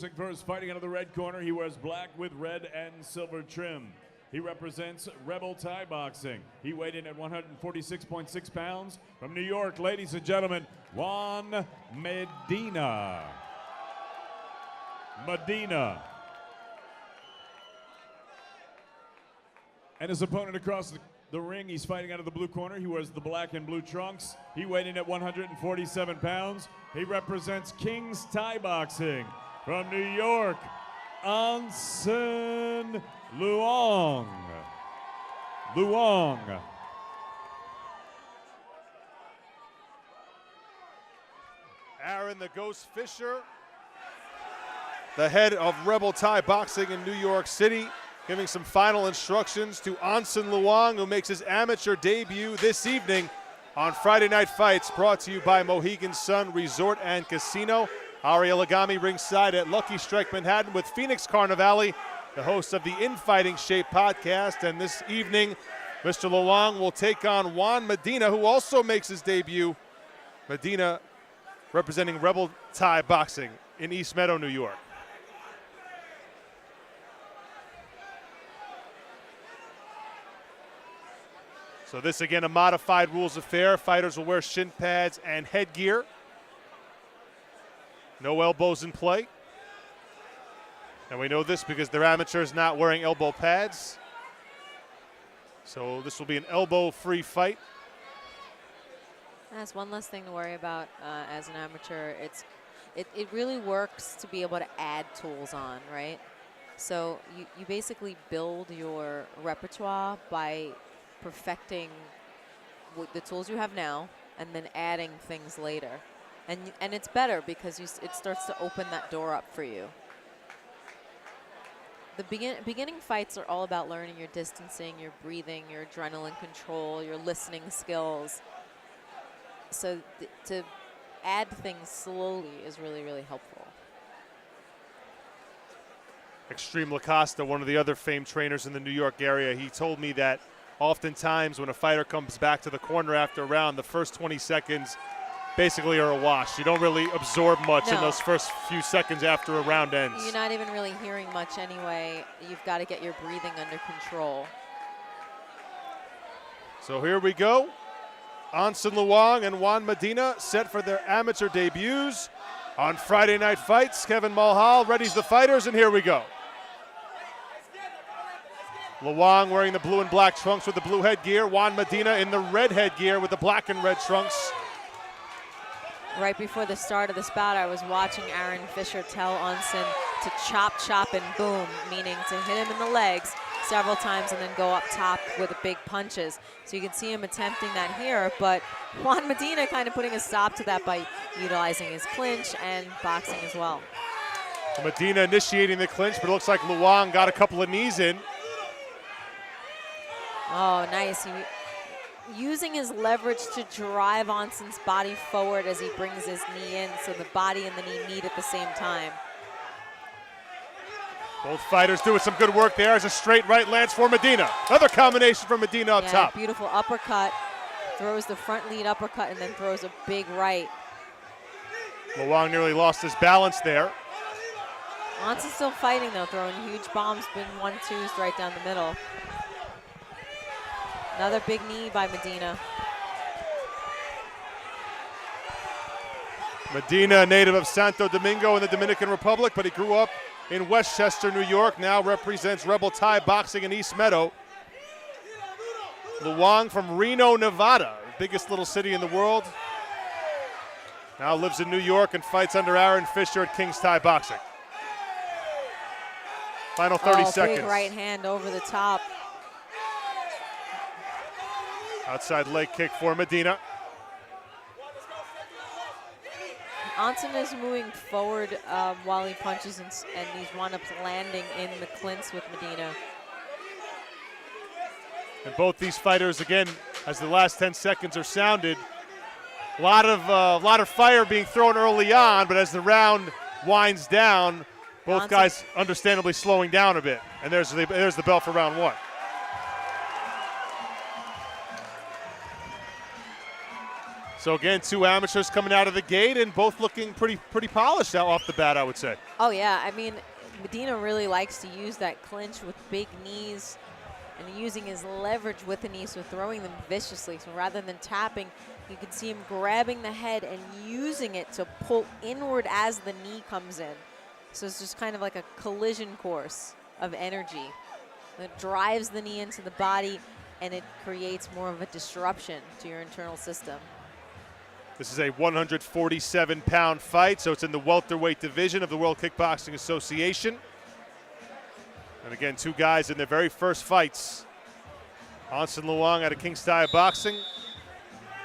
introducing first, fighting out of the red corner. He wears black with red and silver trim. He represents Rebel Thai Boxing. He weighed in at 146.6 pounds. From New York, ladies and gentlemen, Juan Medina. And his opponent across the ring, he's fighting out of the blue corner. He wears the black and blue trunks. He weighed in at 147 pounds. He represents King's Thai Boxing. From New York, Onson Luong. Aaron the Ghost Fisher, the head of Rebel Thai Boxing in New York City, giving some final instructions to Onson Luong, who makes his amateur debut this evening on Friday Night Fights, brought to you by Mohegan Sun Resort and Casino. Ari Alagami ringside at Lucky Strike Manhattan with Phoenix Carnivale, the host of the Infighting Shape podcast. And this evening, Mr. Luong will take on Juan Medina, who also makes his debut. Medina representing Rebel Thai Boxing in East Meadow, New York. So this, again, a modified rules affair. Fighters will wear shin pads and headgear. No elbows in play. And we know this because they're amateurs not wearing elbow pads. So this will be an elbow-free fight. That's one less thing to worry about as an amateur. It really works to be able to add tools on, right? So you basically build your repertoire by perfecting the tools you have now and then adding things later. And it's better because it starts to open that door up for you. The beginning fights are all about learning your distancing, your breathing, your adrenaline control, your listening skills. So to add things slowly is really, really helpful. Extreme Lacosta, one of the other famed trainers in the New York area, he told me that oftentimes when a fighter comes back to the corner after a round, the first 20 seconds basically are a wash. You don't really absorb much in those first few seconds after a round ends. You're not even really hearing much anyway. You've got to get your breathing under control. So here we go. Onson Luong and Juan Medina set for their amateur debuts on Friday Night Fights. Kevin Mulhall readies the fighters, and here we go. Luong wearing the blue and black trunks with the blue headgear. Juan Medina in the red headgear with the black and red trunks. Right before the start of this bout, I was watching Aaron Fisher tell Onson to chop, chop, and boom, meaning to hit him in the legs several times and then go up top with the big punches. So you can see him attempting that here, but Juan Medina kind of putting a stop to that by utilizing his clinch and boxing as well. Medina initiating the clinch, but it looks like Luong got a couple of knees in. Oh, nice. Using his leverage to drive Onson's body forward as he brings his knee in, so the body and the knee meet at the same time. Both fighters doing some good work there as a straight right lands for Medina. Another combination from Medina up top. Beautiful uppercut. Throws the front lead uppercut and then throws a big right. Luong nearly lost his balance there. Onson's still fighting though, throwing huge bombs, been 1-2s right down the middle. Another big knee by Medina. Medina, a native of Santo Domingo in the Dominican Republic, but he grew up in Westchester, New York, now represents Rebel Thai Boxing in East Meadow. Luong from Reno, Nevada, the biggest little city in the world. Now lives in New York and fights under Aaron Fisher at King's Thai Boxing. Final 30 seconds. Big right hand over the top. Outside leg kick for Medina. Onson is moving forward while he punches, and he's wound up landing in the clinch with Medina. And both these fighters, again, as the last 10 seconds are sounded, a lot of fire being thrown early on, but as the round winds down, both guys understandably slowing down a bit. And there's the bell for round one. So again, two amateurs coming out of the gate and both looking pretty polished out off the bat, I would say. Oh yeah, I mean, Medina really likes to use that clinch with big knees and using his leverage with the knees, so throwing them viciously. So rather than tapping, you can see him grabbing the head and using it to pull inward as the knee comes in. So it's just kind of like a collision course of energy that drives the knee into the body, and it creates more of a disruption to your internal system. This is a 147-pound fight, so it's in the welterweight division of the World Kickboxing Association. And again, two guys in their very first fights. Onson Luong out of King Style Boxing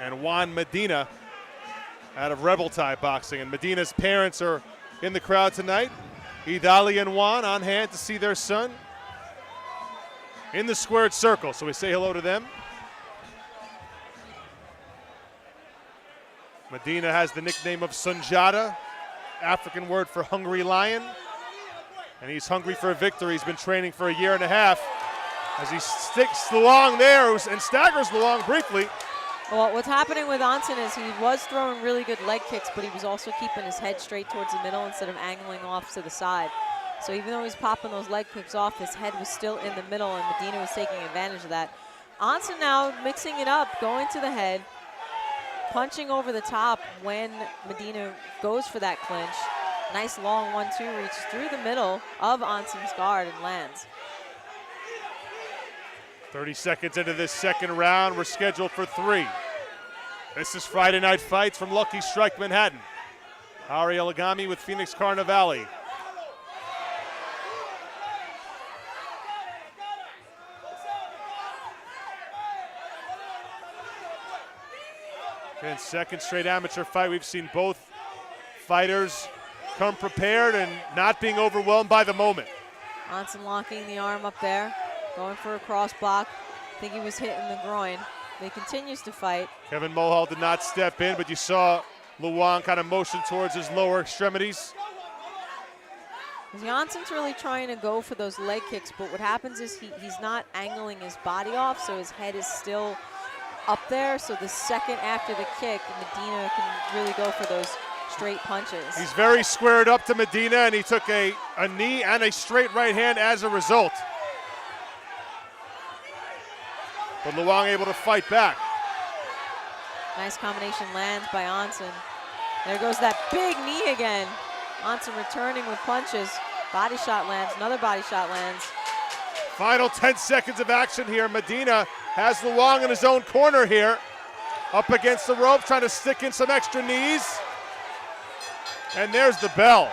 and Juan Medina out of Rebel Thai Boxing. And Medina's parents are in the crowd tonight. Idali and Juan on hand to see their son in the squared circle. So we say hello to them. Medina has the nickname of Sunjata, African word for hungry lion. And he's hungry for a victory. He's been training for a year and a half as he sticks Luong there and staggers Luong briefly. Well, what's happening with Onson is he was throwing really good leg kicks, but he was also keeping his head straight towards the middle instead of angling off to the side. So even though he's popping those leg kicks off, his head was still in the middle, and Medina was taking advantage of that. Onson now mixing it up, going to the head, punching over the top when Medina goes for that clinch. Nice long 1-2 reach through the middle of Onson's guard and lands. 30 seconds into this second round, we're scheduled for 3. This is Friday Night Fights from Lucky Strike Manhattan. Ari Elegami with Phoenix Carnivale. And second straight amateur fight. We've seen both fighters come prepared and not being overwhelmed by the moment. Onson locking the arm up there, going for a cross block. I think he was hitting the groin. He continues to fight. Kevin Mulhall did not step in, but you saw Luong kind of motion towards his lower extremities. Onson's really trying to go for those leg kicks, but what happens is he's not angling his body off, so his head is still up there. So the second after the kick, Medina can really go for those straight punches. He's very squared up to Medina, and he took a knee and a straight right hand as a result. But Luong able to fight back. Nice combination lands by Onson. There goes that big knee again. Onson returning with punches. Body shot lands, another body shot lands. Final 10 seconds of action here. Medina has Luong in his own corner here. Up against the rope, trying to stick in some extra knees. And there's the bell.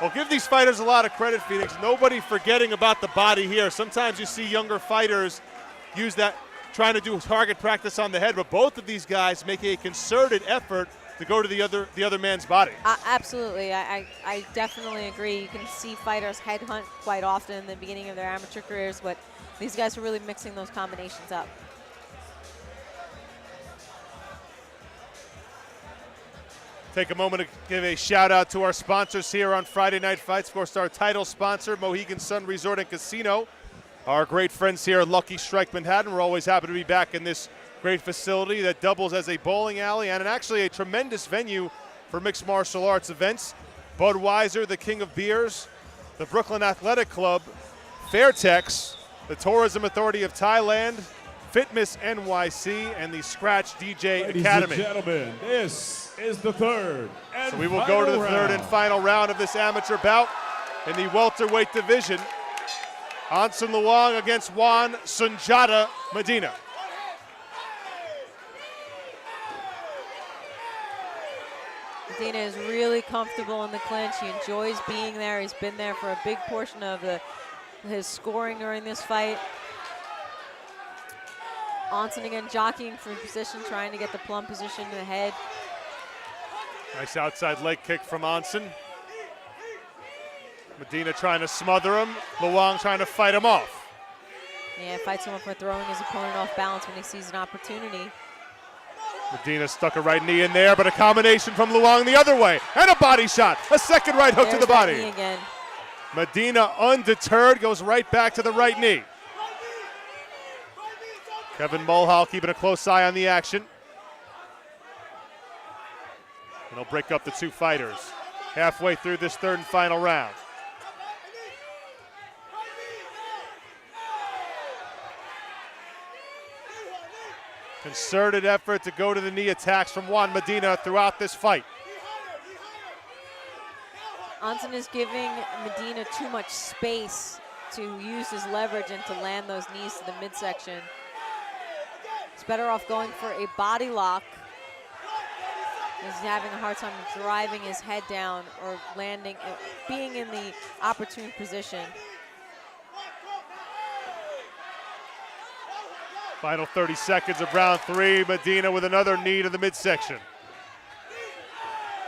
Well, give these fighters a lot of credit, Phoenix. Nobody forgetting about the body here. Sometimes you see younger fighters use that, trying to do target practice on the head, but both of these guys make a concerted effort to go to the other man's body. Absolutely, I definitely agree. You can see fighters headhunt quite often in the beginning of their amateur careers, but these guys are really mixing those combinations up. Take a moment to give a shout out to our sponsors here on Friday Night Fights. Of course, our title sponsor, Mohegan Sun Resort and Casino. Our great friends here at Lucky Strike Manhattan. We're always happy to be back in this great facility that doubles as a bowling alley and actually a tremendous venue for mixed martial arts events. Budweiser, the king of beers, the Brooklyn Athletic Club, Fairtex, the Tourism Authority of Thailand, Fitness NYC, and the Scratch DJ Academy. Ladies and gentlemen, this is the third and So we will go to the third and round. final round of this amateur bout in the welterweight division. Onson Luong against Juan Sunjata Medina. Medina is really comfortable in the clinch. He enjoys being there. He's been there for a big portion of his scoring during this fight. Onson again jockeying for position, trying to get the plumb position in the head. Nice outside leg kick from Onson. Medina trying to smother him. Luong trying to fight him off. Yeah, fights him up for throwing his opponent off balance when he sees an opportunity. Medina stuck a right knee in there, but a combination from Luong the other way. And a body shot. A second right hook to the body. Knee again. Medina undeterred goes right back to the right knee. Kevin Mulhall keeping a close eye on the action. And they'll break up the two fighters halfway through this third and final round. Concerted effort to go to the knee attacks from Juan Medina throughout this fight. Onson is giving Medina too much space to use his leverage and to land those knees to the midsection. He's better off going for a body lock. He's having a hard time driving his head down or landing, being in the opportune position. Final 30 seconds of round 3. Medina with another knee to the midsection.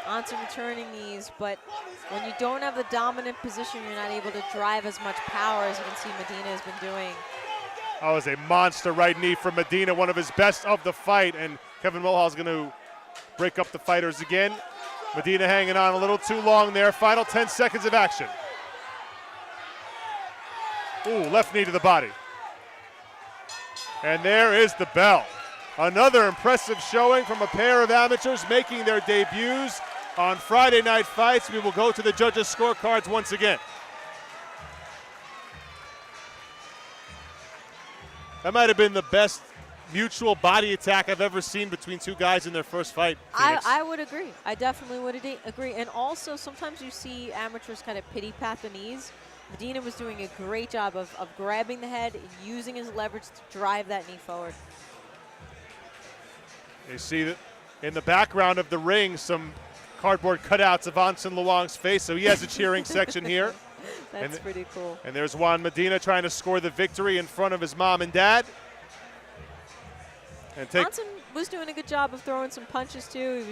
Onson returning knees, but when you don't have the dominant position, you're not able to drive as much power as you can see Medina has been doing. That was a monster right knee from Medina, one of his best of the fight, and Kevin Mulhall's going to break up the fighters again. Medina hanging on a little too long there. Final 10 seconds of action. Ooh, left knee to the body. And there is the bell. Another impressive showing from a pair of amateurs making their debuts on Friday Night Fights. We will go to the judges' scorecards once again. That might have been the best mutual body attack I've ever seen between two guys in their first fight. I would agree. I definitely would agree. And also, sometimes you see amateurs kind of pity-pat the knees. Medina was doing a great job of grabbing the head, using his leverage to drive that knee forward. You see that in the background of the ring, some cardboard cutouts of Onson Luong's face, so he has a cheering section here. That's pretty cool. And there's Juan Medina trying to score the victory in front of his mom and dad. And Onson was doing a good job of throwing some punches too.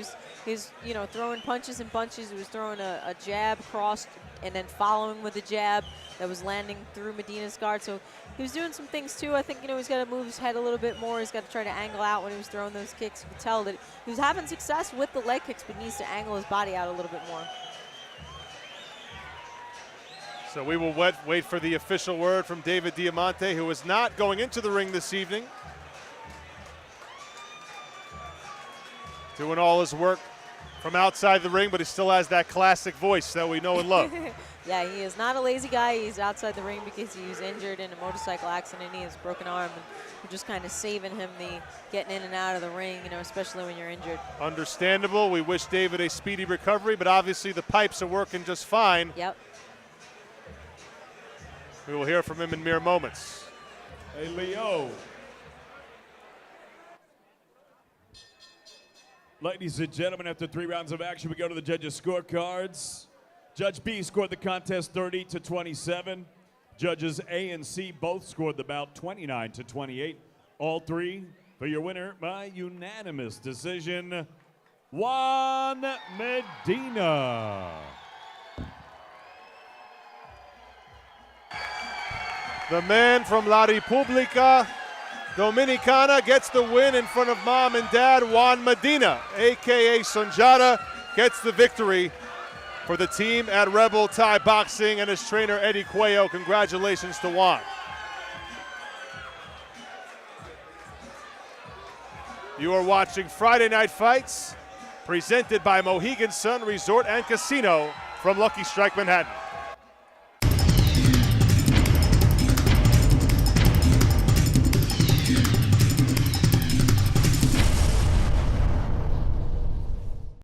He was throwing punches and bunches. He was throwing a jab crossed and then following with a jab that was landing through Medina's guard. So he was doing some things too. I think he's got to move his head a little bit more. He's got to try to angle out when he was throwing those kicks. You could tell that he was having success with the leg kicks, but needs to angle his body out a little bit more. So we will wait for the official word from David Diamante, who is not going into the ring this evening. Doing all his work from outside the ring, but he still has that classic voice that we know and love. Yeah, he is not a lazy guy. He's outside the ring because he was injured in a motorcycle accident. He has a broken arm, and we're just kind of saving him the getting in and out of the ring, especially when you're injured. Understandable. We wish David a speedy recovery, but obviously the pipes are working just fine. Yep. We will hear from him in mere moments. Hey, Leo. Ladies and gentlemen, after 3 rounds of action, we go to the judges' scorecards. Judge B scored the contest 30-27. Judges A and C both scored the bout 29-28. All three for your winner by unanimous decision, Juan Medina. The man from La República Dominicana gets the win in front of mom and dad. Juan Medina, a.k.a. Sonjata, gets the victory for the team at Rebel Thai Boxing and his trainer, Eddie Cuello. Congratulations to Juan. You are watching Friday Night Fights, presented by Mohegan Sun Resort and Casino from Lucky Strike Manhattan.